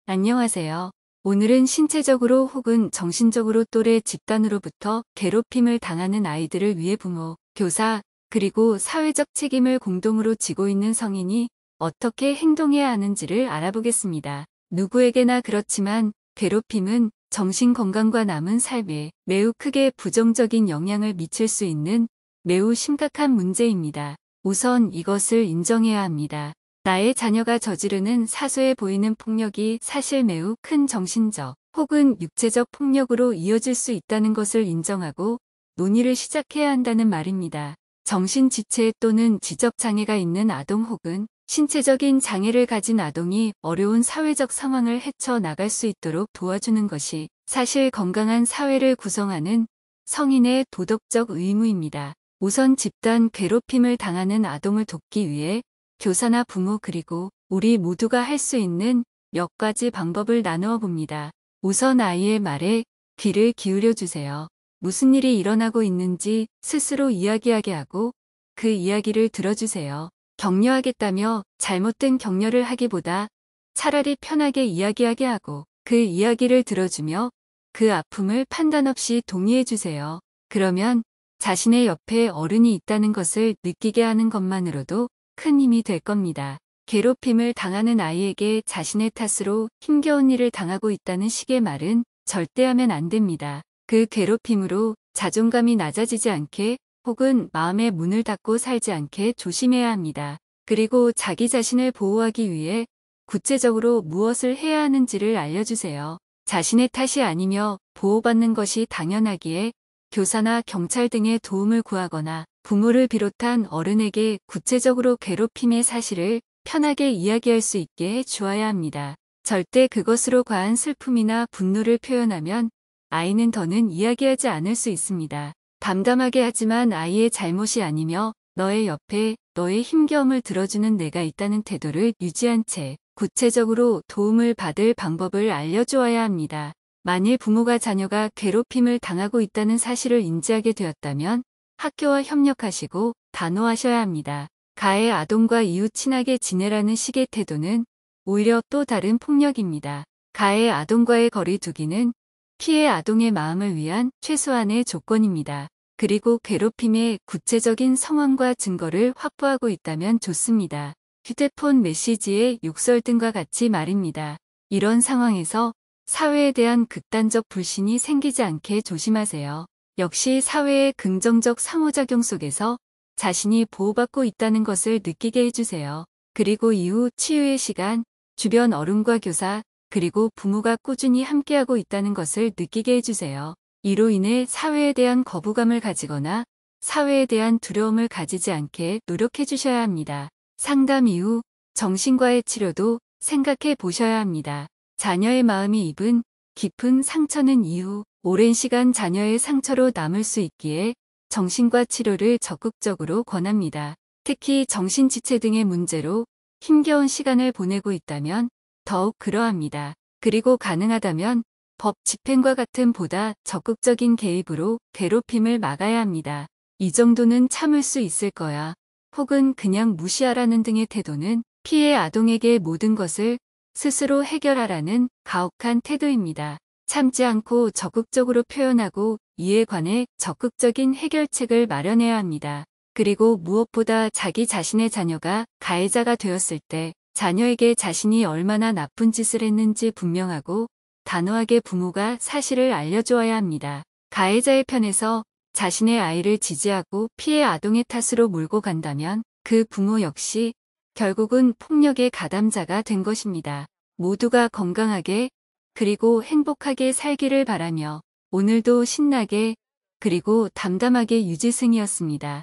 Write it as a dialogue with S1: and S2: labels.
S1: 안녕하세요. 오늘은 신체적으로 혹은 정신적으로 또래 집단으로부터 괴롭힘을 당하는 아이들을 위해 부모, 교사, 그리고 사회적 책임을 공동으로 지고 있는 성인이 어떻게 행동해야 하는지를 알아보겠습니다. 누구에게나 그렇지만 괴롭힘은 정신 건강과 남은 삶에 매우 크게 부정적인 영향을 미칠 수 있는 매우 심각한 문제입니다. 우선 이것을 인정해야 합니다. 나의 자녀가 저지르는 사소해 보이는 폭력이 사실 매우 큰 정신적 혹은 육체적 폭력으로 이어질 수 있다는 것을 인정하고 논의를 시작해야 한다는 말입니다. 정신지체 또는 지적장애가 있는 아동 혹은 신체적인 장애를 가진 아동이 어려운 사회적 상황을 헤쳐나갈 수 있도록 도와주는 것이 사실 건강한 사회를 구성하는 성인의 도덕적 의무입니다. 우선 집단 괴롭힘을 당하는 아동을 돕기 위해 교사나 부모 그리고 우리 모두가 할 수 있는 몇 가지 방법을 나누어 봅니다. 우선 아이의 말에 귀를 기울여 주세요. 무슨 일이 일어나고 있는지 스스로 이야기하게 하고 그 이야기를 들어주세요. 격려하겠다며 잘못된 격려를 하기보다 차라리 편하게 이야기하게 하고 그 이야기를 들어주며 그 아픔을 판단 없이 동의해 주세요. 그러면 자신의 옆에 어른이 있다는 것을 느끼게 하는 것만으로도 큰 힘이 될 겁니다. 괴롭힘을 당하는 아이에게 자신의 탓으로 힘겨운 일을 당하고 있다는 식의 말은 절대 하면 안 됩니다. 그 괴롭힘으로 자존감이 낮아지지 않게 혹은 마음의 문을 닫고 살지 않게 조심해야 합니다. 그리고 자기 자신을 보호하기 위해 구체적으로 무엇을 해야 하는지를 알려주세요. 자신의 탓이 아니며 보호받는 것이 당연하기에 교사나 경찰 등의 도움을 구하거나 부모를 비롯한 어른에게 구체적으로 괴롭힘의 사실을 편하게 이야기할 수 있게 해주어야 합니다. 절대 그것으로 과한 슬픔이나 분노를 표현하면 아이는 더는 이야기하지 않을 수 있습니다. 담담하게 하지만 아이의 잘못이 아니며 너의 옆에 너의 힘겨움을 들어주는 내가 있다는 태도를 유지한 채 구체적으로 도움을 받을 방법을 알려주어야 합니다. 만일 부모가 자녀가 괴롭힘을 당하고 있다는 사실을 인지하게 되었다면 학교와 협력하시고 단호하셔야 합니다. 가해 아동과 이웃 친하게 지내라는 식의 태도는 오히려 또 다른 폭력입니다. 가해 아동과의 거리 두기는 피해 아동의 마음을 위한 최소한의 조건입니다. 그리고 괴롭힘의 구체적인 상황과 증거를 확보하고 있다면 좋습니다. 휴대폰 메시지의 욕설 등과 같이 말입니다. 이런 상황에서 사회에 대한 극단적 불신이 생기지 않게 조심하세요. 역시 사회의 긍정적 상호작용 속에서 자신이 보호받고 있다는 것을 느끼게 해주세요. 그리고 이후 치유의 시간, 주변 어른과 교사, 그리고 부모가 꾸준히 함께하고 있다는 것을 느끼게 해주세요. 이로 인해 사회에 대한 거부감을 가지거나 사회에 대한 두려움을 가지지 않게 노력해 주셔야 합니다. 상담 이후 정신과의 치료도 생각해 보셔야 합니다. 자녀의 마음이 입은 깊은 상처는 이후 오랜 시간 자녀의 상처로 남을 수 있기에 정신과 치료를 적극적으로 권합니다. 특히 정신지체 등의 문제로 힘겨운 시간을 보내고 있다면 더욱 그러합니다. 그리고 가능하다면 법 집행과 같은 보다 적극적인 개입으로 괴롭힘을 막아야 합니다. 이 정도는 참을 수 있을 거야. 혹은 그냥 무시하라는 등의 태도는 피해 아동에게 모든 것을 스스로 해결하라는 가혹한 태도입니다. 참지 않고 적극적으로 표현하고 이에 관해 적극적인 해결책을 마련해야 합니다. 그리고 무엇보다 자기 자신의 자녀가 가해자가 되었을 때 자녀에게 자신이 얼마나 나쁜 짓을 했는지 분명하고 단호하게 부모가 사실을 알려주어야 합니다. 가해자의 편에서 자신의 아이를 지지하고 피해 아동의 탓으로 몰고 간다면 그 부모 역시 결국은 폭력의 가담자가 된 것입니다. 모두가 건강하게 그리고 행복하게 살기를 바라며 오늘도 신나게 그리고 담담하게 유지승이었습니다.